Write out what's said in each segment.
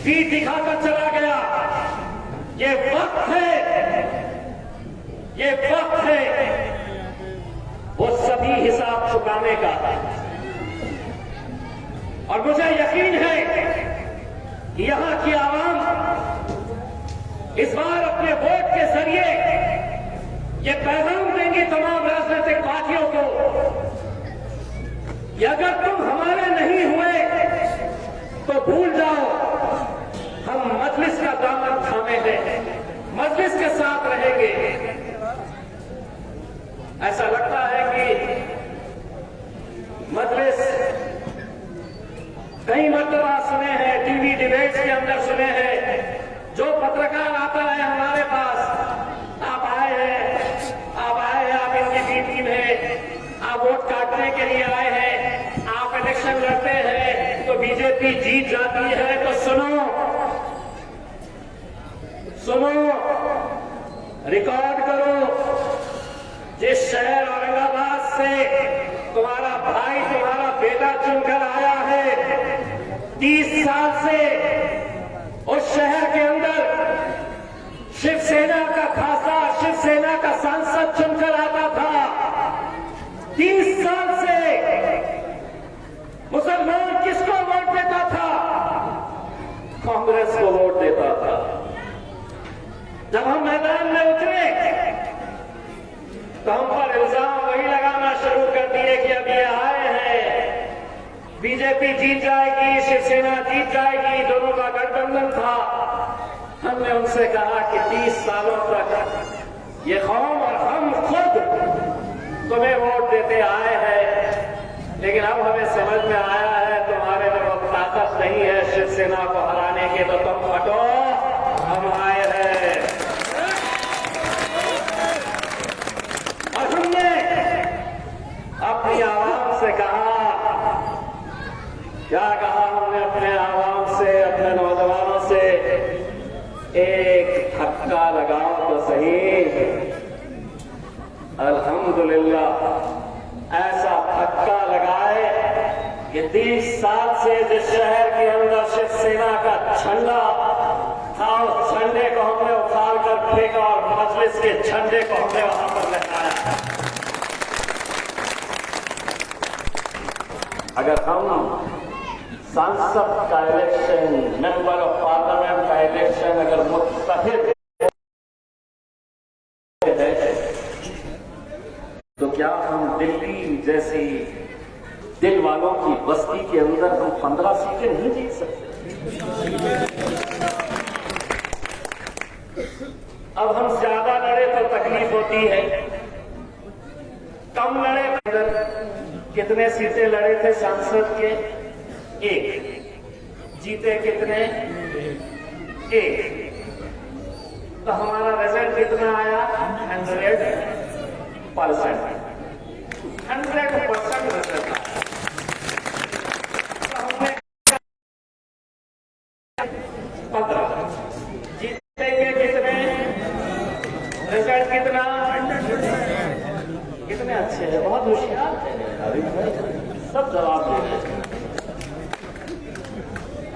पीठ दिखाकर चला गया। ये वक्त है वो सभी हिसाब चुकाने का। और मुझे यकीन है कि यहां की आवाम इस बार अपने वोट के जरिए ये पैगाम देंगी तमाम राजनीतिक पार्टियों को कि अगर तुम हमारे नहीं हुए तो भूल जाओ, हम मजलिस का दामन थामे हैं, मजलिस के साथ रहेंगे। ऐसा लगता है कि मजलिस कई मर्तबा सुने हैं, टीवी डिबेट्स के अंदर सुने हैं, जो पत्रकार आता है हमारे पास, आप आए हैं, आप इनकी बी टीम है, आप वोट काटने के लिए आए हैं, आप इलेक्शन लड़ते हैं तो बीजेपी जीत जाती है। तो सुनो, रिकॉर्ड करो, जिस शहर औरंगाबाद से तुम्हारा भाई, तुम्हारा बेटा चुनकर आया है, 30 साल से उस शहर के अंदर शिवसेना का खासा, शिवसेना का सांसद चुनकर आता था। 30 साल से मुसलमान किसको वोट देता था? कांग्रेस को वोट देता था। जब हम मैदान में उतरे तो हम पर इल्जाम वही लगाना शुरू कर दिए कि अब ये आए हैं, बीजेपी जीत जाएगी, शिवसेना जीत जाएगी, दोनों का गठबंधन था। हमने उनसे कहा कि 30 सालों तक ये कौम और हम खुद तुम्हें वोट देते आए हैं, लेकिन अब हमें समझ में आया है तुम्हारे में वो ताकत नहीं है शिवसेना को हराने के, तो तुम हटो, हम आए हैं। और हमने अपनी आवाम से कहा, क्या कहा हमने अपने आवाम से, अपने नौजवानों से, एक धक्का लगाओ तो सही। अल्हम्दुलिल्लाह ऐसा धक्का लगाए कि 30 साल से जिस शहर के अंदर शिवसेना का झंडा था, उस झंडे को हमने उखाड़ कर फेंका और मजलिस के झंडे को हमने वहां पर लहराया। अगर हम सांसद का इलेक्शन, मेंबर ऑफ पार्लियामेंट का इलेक्शन अगर मुत्तहिद है, तो क्या हम दिल्ली जैसी दिल वालों की बस्ती के अंदर हम 15 सीटें नहीं जीत सकते? अब हम ज्यादा लड़े तो तकलीफ होती है, कम लड़े। कितने सीटें लड़े थे सांसद के? 1। जीते कितने? 1। तो हमारा रिजल्ट कितना आया? 100%। 100% रिजल्ट आया। तो हमने 15 जीतेंगे कितने? रिजल्ट कितना? कितने अच्छे हैं, बहुत होशियार है, सब जवाब दे रहे हैं।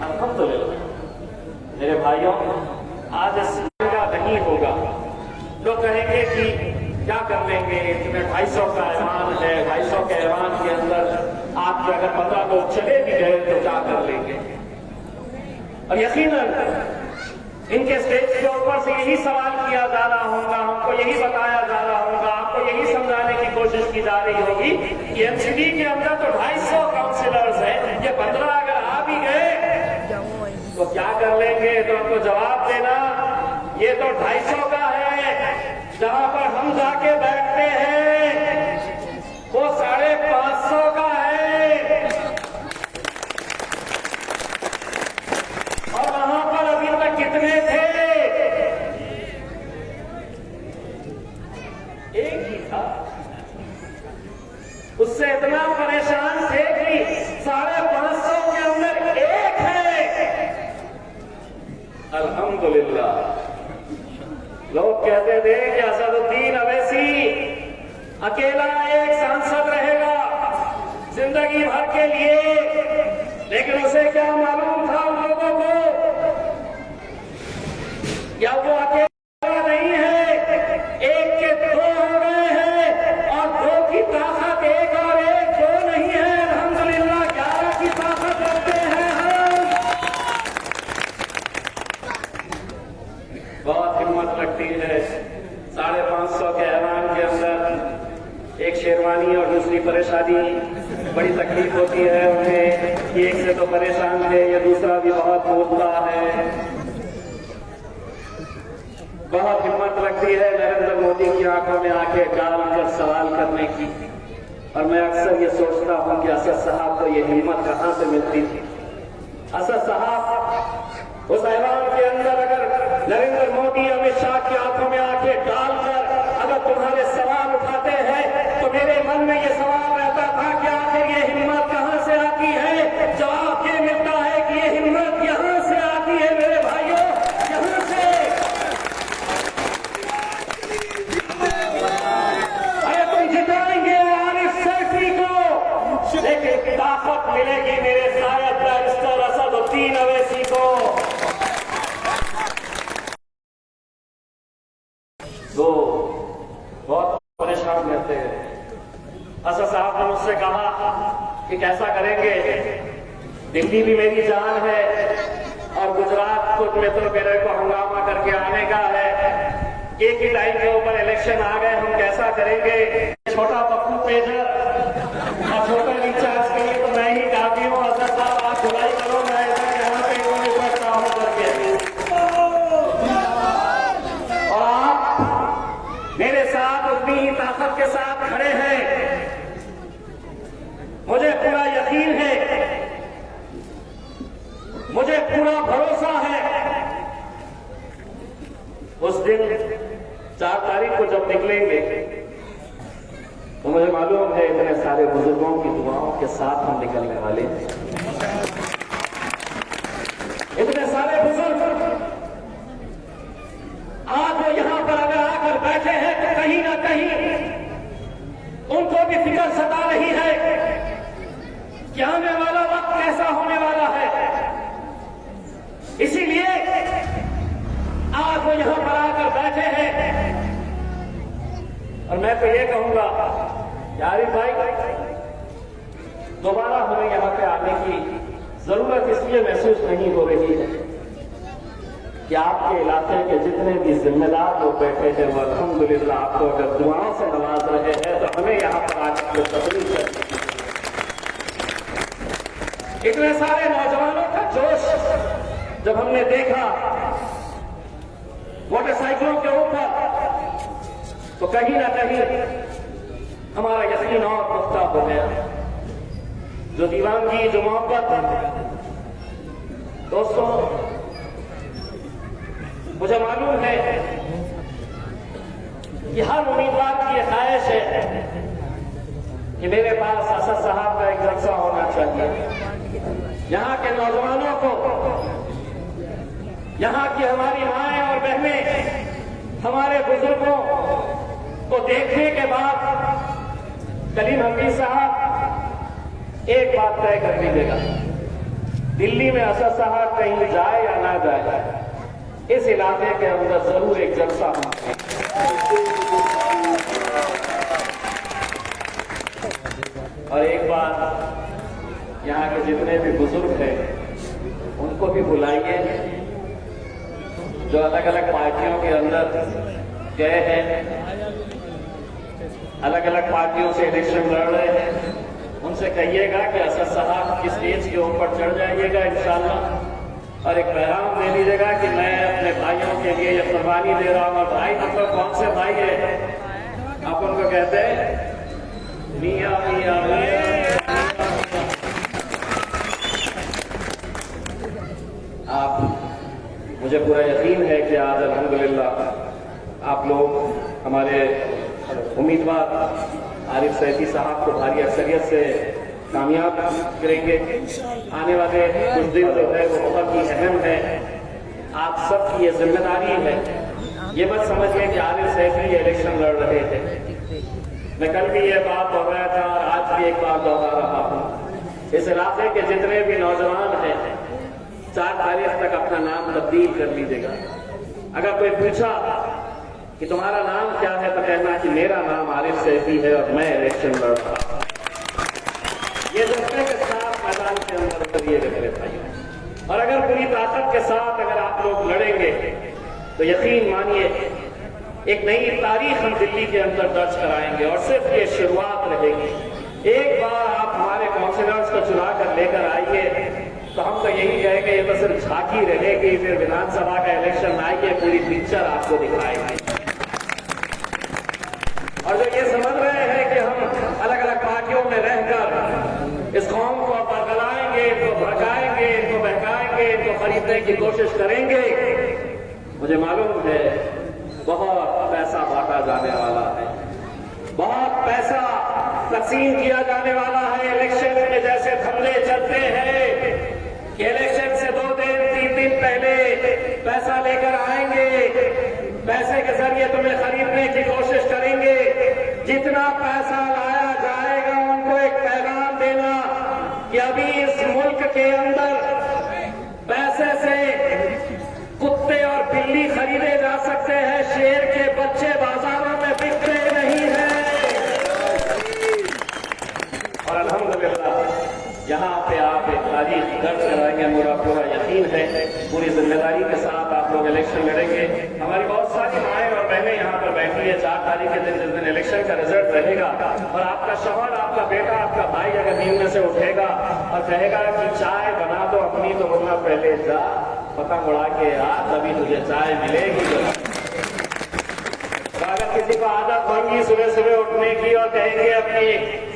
अल्हम्दुलिल्लाह मेरे भाइयों, आज इसका नहीं होगा। लोग कहेंगे कि क्या कर लेंगे, तुम्हें 250 का ऐलान है, 250 के ऐलान के अंदर आपके अगर 15 लोग चले भी गए तो क्या कर लेंगे? और यकीनन इनके स्टेज के ऊपर से यही सवाल किया जा रहा होगा, हमको यही बताया जा रहा होगा, आपको यही समझाने की कोशिश की जा रही होगी कि एमसीडी के अंदर तो 250 काउंसिलर्स हैं, ये 15 अगर आ भी गए तो क्या कर लेंगे? तो हमको जवाब देना, ये तो 250 का है, जहां पर हम जाके बैठते हैं वो 550 का है, और वहां पर अभी तक कितने थे? एक ही था। उससे इतना परेशान थे कि 550 के अंदर एक है। अल्हम्दुलिल्लाह लोग कहते थे कि असदुद्दीन अवैसी अकेला एक सांसद रहेगा जिंदगी भर के लिए, लेकिन उसे क्या मालूम था उन लोगों को क्या वो अकेला नहीं है? एक के दो हो गए हैं और दो की ताकत एक और एक दो नहीं है। अल्हम्दुलिल्लाह 11 की ताकत रखते हैं हम। बहुत हिम्मत लगती है। 550 के ऐवान के अंदर एक शेरवानी और दूसरी परेशानी, बड़ी तकलीफ होती है उन्हें कि एक से तो परेशान है, ये दूसरा भी बहुत बोलता है। बहुत हिम्मत लगती है नरेंद्र मोदी की आंखों में आंखें डालकर सवाल करने की। और मैं अक्सर ये सोचता हूं कि असद साहब को ये हिम्मत कहां से मिलती थी। असद साहब उस ऐवान के अंदर अगर नरेंद्र मोदी अमित शाह की आंखों में आंखें डालकर अगर तुम्हारे सवाल उठाते हैं तो मेरे मन में ये सवाल रहता था कि आखिर ये हिम्मत कहां से आती है। जवाब ये मिलता है कि ये हिम्मत यहां से आती है मेरे भाइयों, यहां से। अरे तुम जिताएंगे आरिफ सैफी को, लेकिन ताकत मिलेगी मेरे शायद बैरिस्टर असदुद्दीन अवैसी को। तो बहुत परेशान रहते हैं। असद साहब ने मुझसे कहा कि कैसा करेंगे, दिल्ली भी मेरी जान है और गुजरात में तो मेरे को हंगामा करके आने का है। एक ही टाइम के ऊपर इलेक्शन आ गए, हम कैसा करेंगे। छोटा पप्पू पेजर और छोटा रिचार्ज के लिए तो मैं ही काफी हूँ। असद साहब आप जुलाई करो, मैं यहाँ पे निपटता हूँ करके। और आप मेरे साथ उतनी ही ताकत के साथ खड़े हैं। मुझे पूरा यकीन है, मुझे पूरा भरोसा है। उस दिन 4 तारीख को जब निकलेंगे तो मुझे मालूम है इतने सारे बुजुर्गों की दुआओं के साथ हम निकलने वाले हैं। इतने सारे बुजुर्ग आज वो यहां पर अगर आकर बैठे हैं तो कहीं ना कहीं उनको भी फिक्र सता रही है कि आने वाला वक्त कैसा होने वाला है। इसीलिए आज वो यहां पर आकर बैठे हैं। और मैं तो ये कहूंगा कि आरिफ भाई, दोबारा हमें यहां पे आने की जरूरत इसलिए महसूस नहीं हो रही है कि आपके इलाके के जितने भी जिम्मेदार लोग बैठे हैं वो अल्हम्दुलिल्लाह आपको अगर दुआओं से नवाज रहे हैं तो हमें यहां पर आकर तकलीफ करनी। इतने सारे नौजवानों का जोश जब हमने देखा मोटरसाइकिलों के ऊपर तो कहीं ना कहीं हमारा यकीन और पुख्ता हो गया। जो दीवानगी, जो मोहब्बत, दोस्तों मुझे मालूम है कि हर उम्मीदवार की ये ख्वाहिश है कि मेरे पास असद साहब का एक जलसा होना चाहिए। यहाँ के नौजवानों को, यहाँ की हमारी माएं और बहनें, हमारे बुजुर्गों को देखने के बाद कलीम हफीज साहब एक बात तय कर लीजिएगा, दिल्ली में असद साहब कहीं जाए या ना जाए, इस इलाके के अंदर जरूर एक जलसा होना। और एक बात यहाँ के जितने भी बुजुर्ग हैं उनको भी बुलाइए जो अलग अलग पार्टियों के अंदर गए हैं, अलग अलग पार्टियों से इलेक्शन लड़ रहे हैं। उनसे कहिएगा कि असद साहब की स्टेज के ऊपर चढ़ जाइएगा इंशाअल्लाह और एक पैगाम दे दीजिएगा कि मैं अपने भाइयों के लिए ये कुर्बानी दे रहा हूँ। और भाई मतलब कौन से भाई है? आप उनको कहते हैं मियाँ मियाँ मियाँ। आप, मुझे पूरा यकीन है कि आज अल्हम्दुलिल्लाह आप लोग हमारे उम्मीदवार आरिफ सैफी साहब को भारी अक्सरियत से कामयाब करेंगे। आने वाले कुछ दिन जो है वो बहुत ही अहम है। आप सबकी ये जिम्मेदारी है। ये मत समझिए कि आरिफ सैफी इलेक्शन लड़ रहे थे। मैं कल भी ये बात दोहराया था और आज भी एक बात दोहरा रहा हूँ। इस इलाके के जितने भी नौजवान हैं 4 तारीख तक अपना नाम तब्दील कर लीजिएगा। अगर कोई पूछा कि तुम्हारा नाम क्या है तो कहना कि मेरा नाम आरिफ सैफी है और मैं इलेक्शन लड़ रहा हूं। ये जज्बे के साथ मैदान के अंदर उतरिएगा मेरे भाइयों, और अगर पूरी ताकत के साथ अगर आप लोग लड़ेंगे तो यकीन मानिए एक नई तारीख हम दिल्ली के अंदर दर्ज कराएंगे। और सिर्फ ये शुरुआत रहेगी। एक बार आप हमारे काउंसिलर्स को चुना कर लेकर आइए तो हम तो यही कहेंगे ये तो सिर्फ झांकी रहेगी, फिर विधानसभा का इलेक्शन आएगी पूरी पिक्चर आपको दिखाएंगे। और जो ये समझ रहे हैं कि हम अलग अलग पार्टियों में रहकर इस कौम को बरगलाएंगे, इनको भड़काएंगे, इनको बहकाएंगे, इनको खरीदने की कोशिश करेंगे, मुझे मालूम है बहुत पैसा बांटा जाने वाला है, बहुत पैसा तकसीम किया जाने वाला है। इलेक्शन में जैसे धंधे चलते हैं कि इलेक्शन से 2 दिन 3 दिन पहले पैसा लेकर आएंगे, पैसे के जरिए तुम्हें खरीदने की कोशिश करेंगे। जितना पैसा लाया जाएगा उनको एक पैगाम देना कि अभी इस मुल्क के अंदर पैसे से कुत्ते और बिल्ली खरीदे जा सकते हैं, शेर के बच्चे बाजारों में बिकते नहीं हैं। और अल्हम्दुलिल्लाह यहाँ पे आप एक तारीख दर्ज कराएंगे, मेरा पूरा यकीन है। पूरी जिम्मेदारी के साथ आप लोग इलेक्शन लड़ेंगे। हमारी बहुत सारी माएँ और बहनें यहाँ पर बैठी है। 4 तारीख के दिन जिस दिन इलेक्शन का रिजल्ट रहेगा और आपका शौहर, आपका बेटा, आपका भाई अगर नींद में से उठेगा और कहेगा कि चाय बना दो अपनी, तो बोलना पहले जा पतंग उड़ा के आ, तभी तुझे चाय मिलेगी। अगर किसी को आदत होगी सुबह सुबह उठने की और कहेंगे अपनी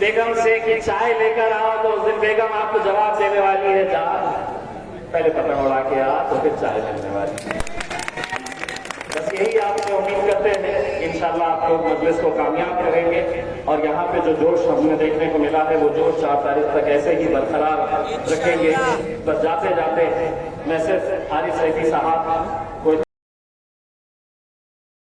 बेगम से कि चाय लेकर आओ, तो उस दिन बेगम आपको जवाब देने वाली है जा पहले पतंग उड़ा के आ, तो फिर चाय मिलने वाली है। बस यही आपसे उम्मीद करते हैं। इंशाल्लाह आप लोग मजलिस को कामयाब करेंगे और यहाँ पे जो जोश हमें देखने को मिला है वो जोश 4 तारीख तक ऐसे ही बरकरार रखेंगे। बस जाते जाते मैं सिर्फ आरिफ सैफी साहब को